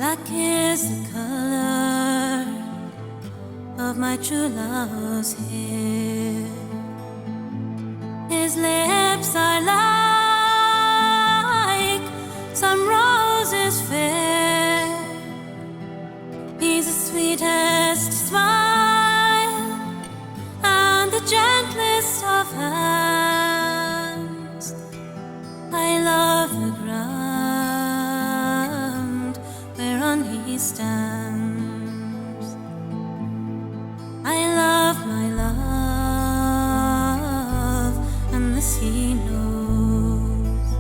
Black is the color of my true love's hair. His lips are like some roses fair. He's the sweetest smile and the gentlest of hands. I love the ground whereon he stands. I love my love, and this he knows.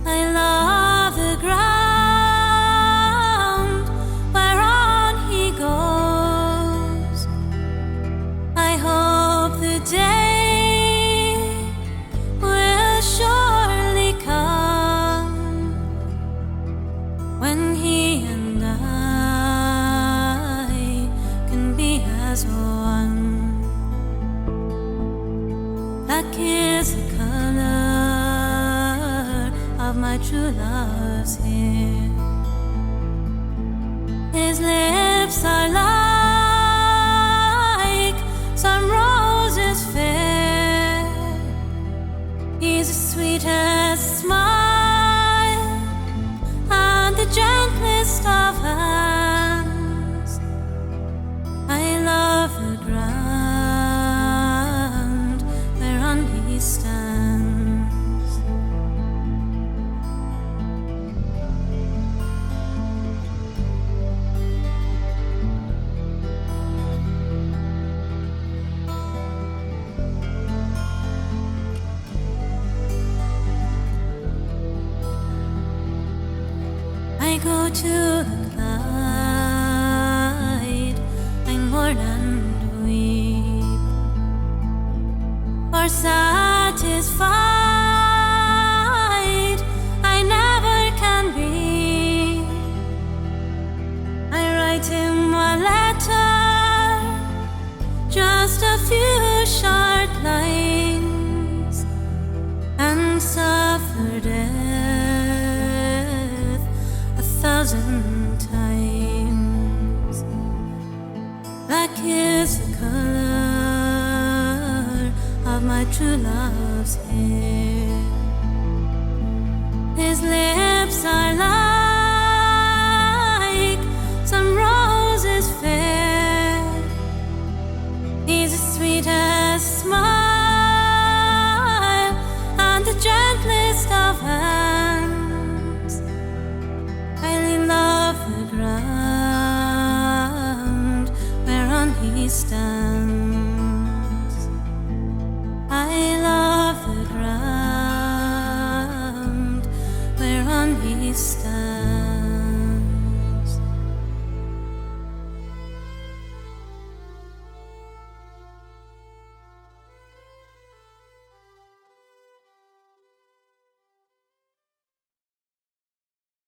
I love the ground whereon he goes. I hope the day will surely come when he and I can be as one. Black is the color of my true love's hair. His lips are like some roses fair. He's the sweetest smile and the gentlest of hands. I love the ground whereon he stands. I go to the Clyde, I mourn and weep, for satisfied I never can be. I write him a letter, just a few short lines, and suffer death 1,000 times. Black is the color of my true love's hair. His lips are like